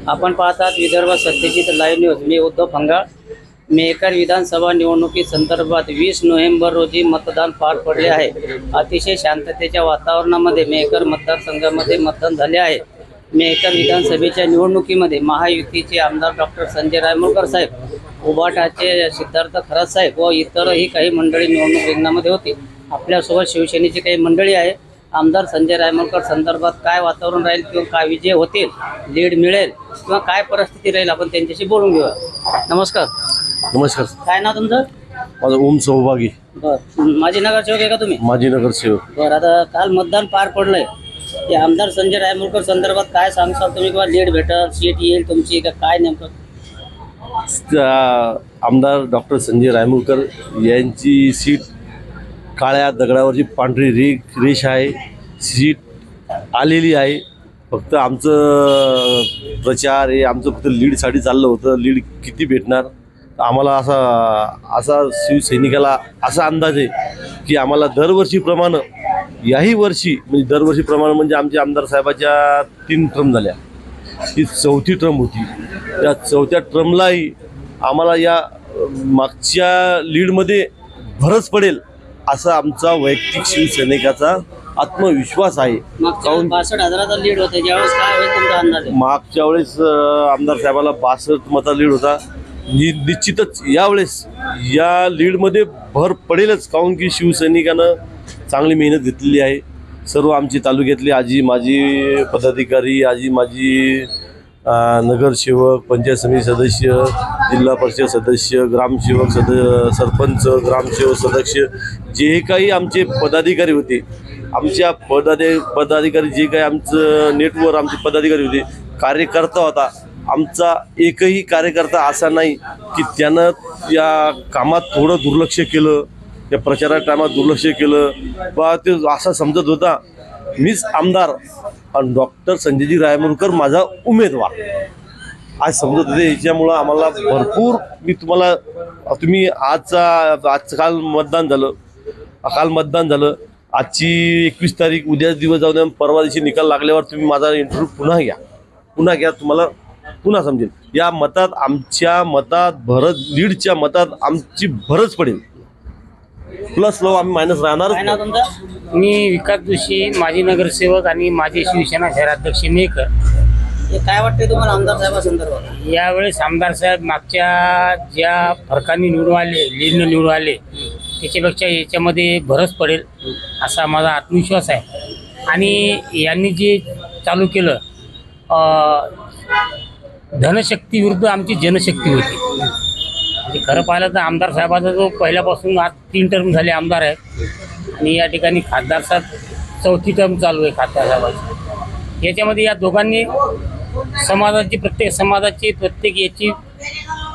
आपण पाहतात Vidarbha Satyajit live news. मी उद्धव फंगाळ। मेहकर विधानसभा निवडणुकी संदर्भात 20 नोव्हेंबर रोजी मतदान पार पडले आहे। अतिशय शांततेच्या वातावरणामध्ये मेहकर मतदारसंघामध्ये मतदान झाले आहे। मेहकर विधानसभेच्या निवडणुकीमध्ये महायुतीचे आमदार डॉक्टर संजय रायमुळकर साहेब, उभाटाचे सिद्धार्थ खरात साहेब व इतरही काही मंडळी निवडणूक रिंगणामध्ये होती। आपल्यासोबत शिवसेनेची काही मंडळी आहे। आमदार संजय रायमुळकर संदर्भात काय वातावरण राहील किंवा काय विजय होतील, लीड मिळेल किंवा काय परिस्थिती राहील, आपण त्यांच्याशी बोलून घेऊया। नमस्कार। नमस्कार। काय नाव तुमचं? माझं ओम सौभागी। बरं, माजी नगरसेवक आहे का तुम्ही? माजी नगरसेवक। बरं, आता काल मतदान पार पडलंय, ते आमदार संजय रायमुळकर संदर्भात काय सांगसाल तुम्ही? किंवा लीड भेटेल, सीट येईल तुमची का काय नेमकं? आमदार डॉक्टर संजय रायमुळकर यांची सीट काळ्या दगडावरची पांढरी रेष आहे। सीट आलेली आहे। फक्त आमचं प्रचार हे आमचं फक्त लीडसाठी चाललं होतं। लीड किती भेटणार आम्हाला असा शिवसैनिकाला असा अंदाज आहे की आम्हाला दरवर्षीप्रमाणे याही वर्षी म्हणजे दरवर्षीप्रमाणे म्हणजे आमच्या आमदार साहेबाच्या 3 टर्म झाल्या, ही 4थी टर्म होती। त्या 4थ्या टर्मलाही आम्हाला या मागच्या लीडमध्ये भरच पडेल असा आमचा वैयक्तिक शिवसैनिकाचा आत्मविश्वास आहे। मागच्या 62,000चा लीड होता, ज्यावेळेस काय होईल तुमचा अंदाज? मागच्या वेळेस आमदार साहेबाला 62 मता लीड होता। निश्चितच यावेळेस या लीडमध्ये भर पडेलच, काऊन की शिवसैनिकानं चांगली मेहनत घेतलेली आहे। सर्व आमची तालुक्यातली आजी माजी पदाधिकारी, आजी माजी नगरसेवक, पंचायत समिती सदस्य, जिल्हा परिषद सदस्य, ग्रामसेवक सरपंच, ग्रामसेवक सदस्य, जे काही आमचे पदाधिकारी होते, आमच्या पदाधिकारी जे काही आमचं नेटवर आमचे पदाधिकारी होते, कार्यकर्ता होता, आमचा एकही कार्यकर्ता असा नाही की त्यानं या कामात थोडं दुर्लक्ष केलं, या प्रचाराच्या टायमात दुर्लक्ष केलं बा ते असा समजत होता मीच आमदार आणि डॉक्टर संजयजी रायमुळकर माझा उमेदवार आज समजत होते। याच्यामुळं आम्हाला भरपूर तुम्ही काल मतदान झालं। आजची 21 तारीख, उद्या दिवस जाऊ द्या, परवा दिवशी निकाल लागल्यावर तुम्ही माझा इंटरव्ह्यू पुन्हा घ्या, तुम्हाला पुन्हा समजेल। या मतात आमच्या मतात लीडच्या मतात आमची भरच पडेल, प्लस लो आम्ही मायनस राहणार। मी विकास जोशी, माजी नगरसेवक आणि माजी शिवसेना शहराध्यक्ष मेहकर। काय वाटते तुम्हाला आमदार साहेबांसंदर्भात? यावेळेस आमदार साहेब मागच्या ज्या फरकाने निवडून आले, लीडनं निवडून आले, त्याच्यापेक्षा याच्यामध्ये भरच पडेल असा माझा आत्मविश्वास आहे। आणि यांनी जे चालू केलं, धनशक्ती विरुद्ध आमची जनशक्ती होती। म्हणजे खरं पाहिलं तर आमदार साहेबाचा जो पहिल्यापासून आज 3 टर्म झाले आमदार आहेत आणि या ठिकाणी खासदार साहेब 4थी टर्म चालू आहे खासदार साहेबाची। याच्यामध्ये या दोघांनी प्रत्येक याची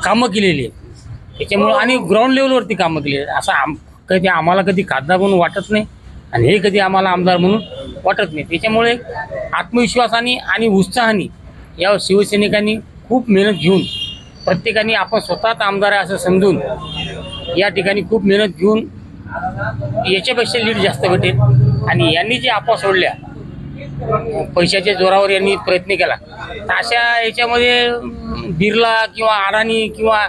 कामं केलेली आहेत त्याच्यामुळं, आणि ग्राउंड लेवलवरती कामं केलेली आहेत। असं कधी आम्हाला कधी खासदार म्हणून वाटत नाही आणि हे कधी आम्हाला आमदार म्हणून वाटत नाही। त्याच्यामुळे आत्मविश्वासाने आणि उत्साहाने या शिवसैनिकांनी खूप मेहनत घेऊन, प्रत्येकाने आपण स्वतःच आमदार आहे असं समजून या ठिकाणी खूप मेहनत घेऊन याच्यापेक्षा लीड जास्त भेटेल। आणि यांनी जे आपा सोडल्या पैशाच्या जोरावर यांनी प्रयत्न केला, तर अशा याच्यामध्ये बिर्ला किंवा अडाणी किंवा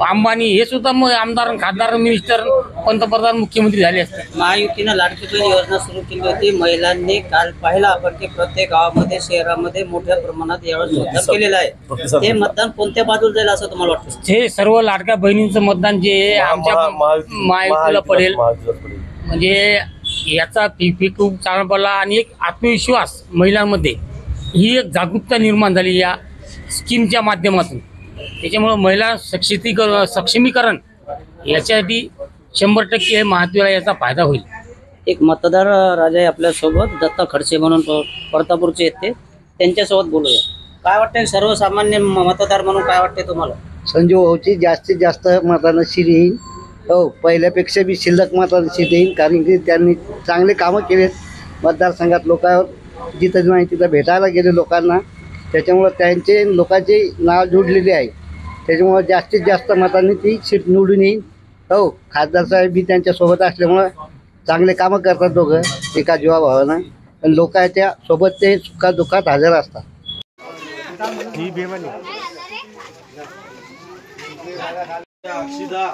अंबानी हे सुद्धा मग आमदार, खासदार, मिनिस्टर, पंतप्रधान, मुख्यमंत्री झाले असते। महायुतीनं लाडकी बहीण योजना सुरू केली होती। महिलांनी काल पाहिलं आपण की प्रत्येक गावामध्ये, शहरामध्ये मोठ्या प्रमाणात यावेळेस मतदान केलेलं आहे। ते मतदान कोणत्या बाजूला जाईल असं तुम्हाला वाटतं? हे सर्व लाडक्या बहिणींचं मतदान जे आमच्या महायुतीला पडेल, म्हणजे याचा खूप चांगला पडला आणि एक आत्मविश्वास महिलांमध्ये, ही एक जागरूकता निर्माण झाली या स्कीमच्या माध्यमातून। त्याच्यामुळं महिला सक्षमीकरण याच्यासाठी 100% महायुतीला याचा फायदा होईल। एक मतदार राजा आहे आपल्यासोबत, दत्ता खडसे म्हणून प्रतापूरचे आहेत, त्यांच्यासोबत बोलूया। काय वाटतं सर्वसामान्य मतदार म्हणून काय वाटते तुम्हाला? संजू भाऊची जास्तीत जास्त मतानं सीट येईल। हो, पहिल्यापेक्षा बी शिल्लक मतानं सीट येईल, कारण की त्यांनी चांगले कामं केलेत मतदारसंघात। लोकांवर जिथं नाही तिथं भेटायला गेले लोकांना, त्याच्यामुळं लोकांचे नाव जोडलेले आहे। त्याच्यामुळं जास्तीत जास्त मतांनी ती सीट निवडून येईल। हो, खासदार साहेब बी त्यांच्यासोबत असल्यामुळं चांगले कामं करतात दोघं एका जीवाभावानं, लोकांच्या सोबत ते सुखादुःखात हजर असतात। अक्षिदा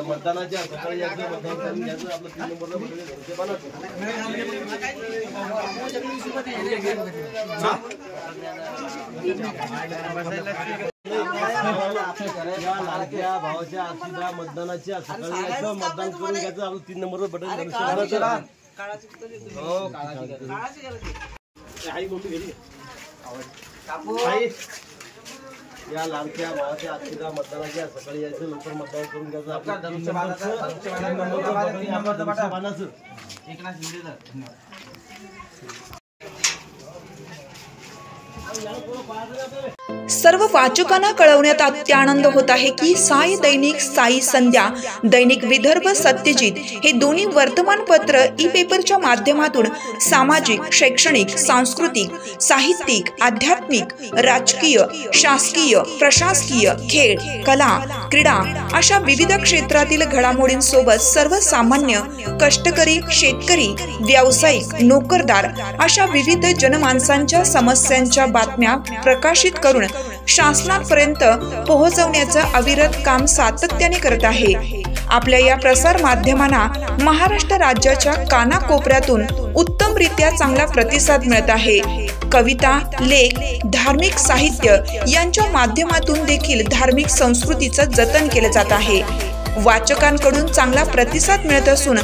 मतदानाच्या सकाळी यायचं, मतदान करून घ्यायचं, आपलं 3 नंबरला बसलेलं ते बनायचं. या लाडक्या भावाच्या अक्षिदा मतदानाच्या सकाळी यायचं, मतदान करून घ्यायचं, आपलं 3 नंबरला बटन बनायचं. आई मम्मी घरी आई या लाडक्या भावाच्या अक्षिदा मतदानाच्या सकाळी यायचं, लवकर मतदान करून घ्यायचं, आपलं 3 नंबरचं बाणाचं. सर्व वाचकांना कळवण्यात अत्यानंद होत आहे की साई दैनिक, साई संध्या, दैनिक विदर्भ सत्यजित हे दोन्ही वर्तमानपत्र ई पेपरच्या माध्यमातून सामाजिक, शैक्षणिक, सांस्कृतिक, साहित्यिक, आध्यात्मिक, राजकीय, शासकीय, प्रशासकीय, खेळ, कला, क्रीडा अशा विविध क्षेत्रातील घडामोडींसोबत सर्वसामान्य, कष्टकरी, शेतकरी, व्यावसायिक, नोकरदार अशा विविध जनमानसांच्या समस्यांच्या बातम्या प्रकाशित करून शासनापर्यंत पोहोचवण्याचं अविरत काम सातत्याने करत आहे. आपल्या या प्रसार माध्यमांना महाराष्ट्र राज्याच्या कानाकोपऱ्यातून उत्तमरित्या चांगला प्रतिसाद मिळत आहे. कविता, लेख, धार्मिक साहित्य यांच्या माध्यमातून देखील धार्मिक संस्कृतीचं जतन केलं जात आहे. वाचकांकडून चांगला प्रतिसाद मिळत असून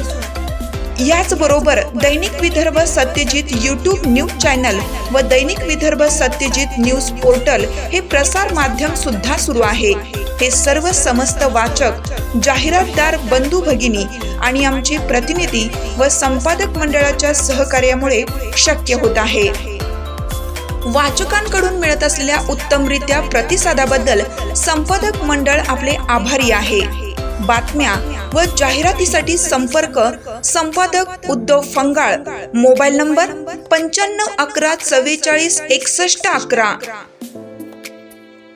याचबरोबर दैनिक Vidarbha Satyajit YouTube news channel व दैनिक विदर्भ सत्यजित न्यूज पोर्टल हे प्रसार माध्यम सुद्धा सुरू आहे. हे सर्व समस्त वाचक, जाहिरातदार बंधू भगिनी आणि आमचे प्रतिनिधी व संपादक मंडळाच्या सहकार्यामुळे शक्य होत आहे. वाचकांकडून मिळत असलेल्या उत्तमरित्या प्रतिसादाबद्दल संपादक मंडळ आपले आभारी आहे. बातम्या व जाहिरातीसाठी संपर्क संपादक उद्धव फंगाळ, मोबाईल नंबर 95 11 44 61 11.